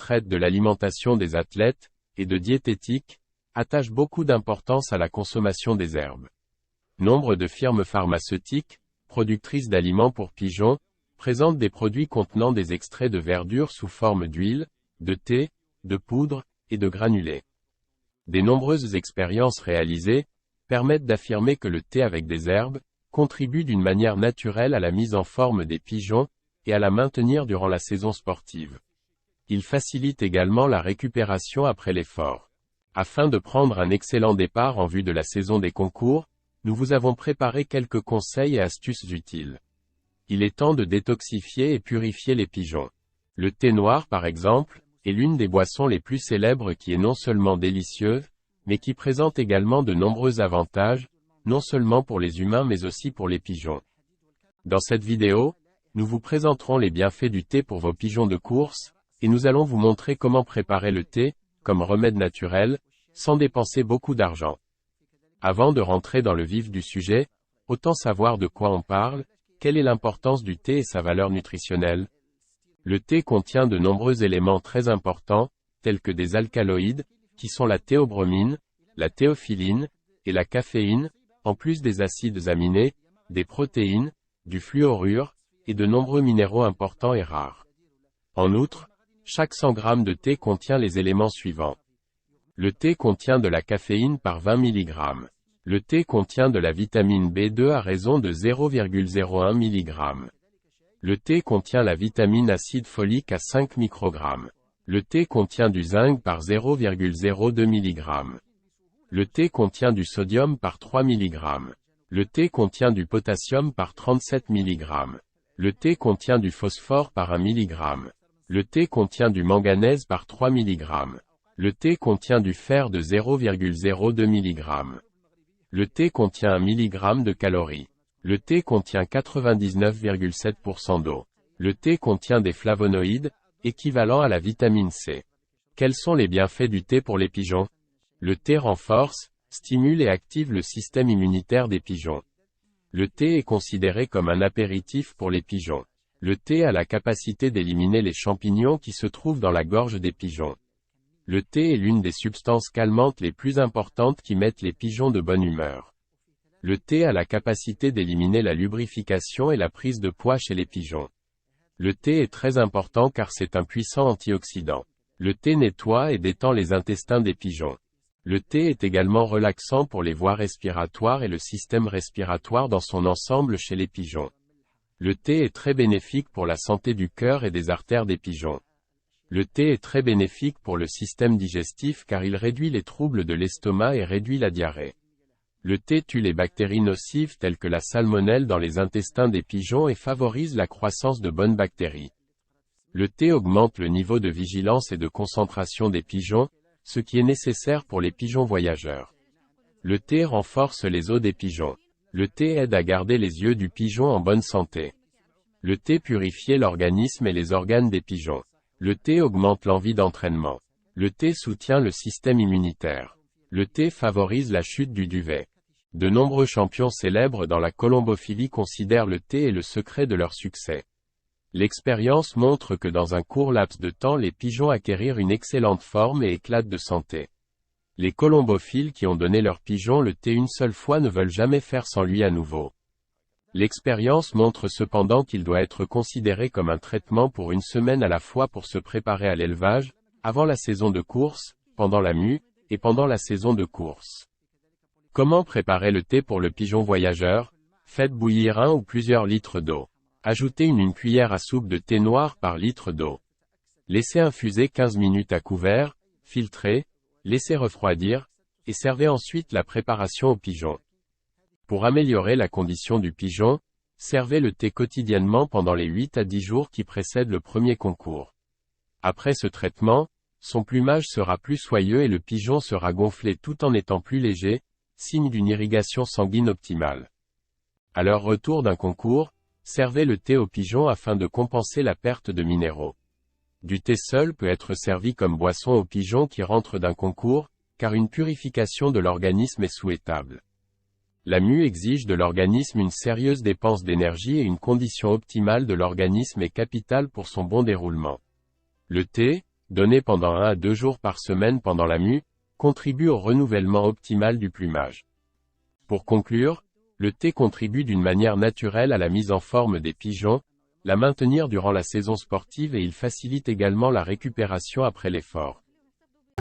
traite de l'alimentation des athlètes, et de diététique, attache beaucoup d'importance à la consommation des herbes. Nombre de firmes pharmaceutiques, productrices d'aliments pour pigeons, présentent des produits contenant des extraits de verdure sous forme d'huile, de thé, de poudre, et de granulés. Des nombreuses expériences réalisées permettent d'affirmer que le thé avec des herbes contribue d'une manière naturelle à la mise en forme des pigeons et à la maintenir durant la saison sportive. Il facilite également la récupération après l'effort. Afin de prendre un excellent départ en vue de la saison des concours, nous vous avons préparé quelques conseils et astuces utiles. Il est temps de détoxifier et purifier les pigeons. Le thé noir par exemple, est l'une des boissons les plus célèbres qui est non seulement délicieuse, mais qui présente également de nombreux avantages, non seulement pour les humains mais aussi pour les pigeons. Dans cette vidéo, nous vous présenterons les bienfaits du thé pour vos pigeons de course, et nous allons vous montrer comment préparer le thé, comme remède naturel, sans dépenser beaucoup d'argent. Avant de rentrer dans le vif du sujet, autant savoir de quoi on parle, quelle est l'importance du thé et sa valeur nutritionnelle. Le thé contient de nombreux éléments très importants, tels que des alcaloïdes, qui sont la théobromine, la théophyline, et la caféine, en plus des acides aminés, des protéines, du fluorure, et de nombreux minéraux importants et rares. En outre, chaque 100 g de thé contient les éléments suivants. Le thé contient de la caféine par 20 mg. Le thé contient de la vitamine B2 à raison de 0,01 mg. Le thé contient la vitamine acide folique à 5 microgrammes. Le thé contient du zinc par 0,02 mg. Le thé contient du sodium par 3 mg. Le thé contient du potassium par 37 mg. Le thé contient du phosphore par 1 mg. Le thé contient du manganèse par 3 mg. Le thé contient du fer de 0,02 mg. Le thé contient 1 mg de calories. Le thé contient 99,7% d'eau. Le thé contient des flavonoïdes, équivalents à la vitamine C. Quels sont les bienfaits du thé pour les pigeons? Le thé renforce, stimule et active le système immunitaire des pigeons. Le thé est considéré comme un apéritif pour les pigeons. Le thé a la capacité d'éliminer les champignons qui se trouvent dans la gorge des pigeons. Le thé est l'une des substances calmantes les plus importantes qui mettent les pigeons de bonne humeur. Le thé a la capacité d'éliminer la lubrification et la prise de poids chez les pigeons. Le thé est très important car c'est un puissant antioxydant. Le thé nettoie et détend les intestins des pigeons. Le thé est également relaxant pour les voies respiratoires et le système respiratoire dans son ensemble chez les pigeons. Le thé est très bénéfique pour la santé du cœur et des artères des pigeons. Le thé est très bénéfique pour le système digestif car il réduit les troubles de l'estomac et réduit la diarrhée. Le thé tue les bactéries nocives telles que la salmonelle dans les intestins des pigeons et favorise la croissance de bonnes bactéries. Le thé augmente le niveau de vigilance et de concentration des pigeons, ce qui est nécessaire pour les pigeons voyageurs. Le thé renforce les os des pigeons. Le thé aide à garder les yeux du pigeon en bonne santé. Le thé purifie l'organisme et les organes des pigeons. Le thé augmente l'envie d'entraînement. Le thé soutient le système immunitaire. Le thé favorise la chute du duvet. De nombreux champions célèbres dans la colombophilie considèrent le thé et le secret de leur succès. L'expérience montre que dans un court laps de temps les pigeons acquérirent une excellente forme et éclatent de santé. Les colombophiles qui ont donné leur pigeon le thé une seule fois ne veulent jamais faire sans lui à nouveau. L'expérience montre cependant qu'il doit être considéré comme un traitement pour une semaine à la fois pour se préparer à l'élevage, avant la saison de course, pendant la mue, et pendant la saison de course. Comment préparer le thé pour le pigeon voyageur? Faites bouillir 1 ou plusieurs litres d'eau. Ajoutez une cuillère à soupe de thé noir par litre d'eau. Laissez infuser 15 minutes à couvert, filtrez, laissez refroidir, et servez ensuite la préparation aux pigeons. Pour améliorer la condition du pigeon, servez le thé quotidiennement pendant les 8 à 10 jours qui précèdent le premier concours. Après ce traitement, son plumage sera plus soyeux et le pigeon sera gonflé tout en étant plus léger, signe d'une irrigation sanguine optimale. À leur retour d'un concours, servez le thé aux pigeons afin de compenser la perte de minéraux. Du thé seul peut être servi comme boisson aux pigeons qui rentrent d'un concours, car une purification de l'organisme est souhaitable. La mue exige de l'organisme une sérieuse dépense d'énergie et une condition optimale de l'organisme est capitale pour son bon déroulement. Le thé, donné pendant 1 à 2 jours par semaine pendant la mue, contribue au renouvellement optimal du plumage. Pour conclure, le thé contribue d'une manière naturelle à la mise en forme des pigeons, la maintenir durant la saison sportive et il facilite également la récupération après l'effort.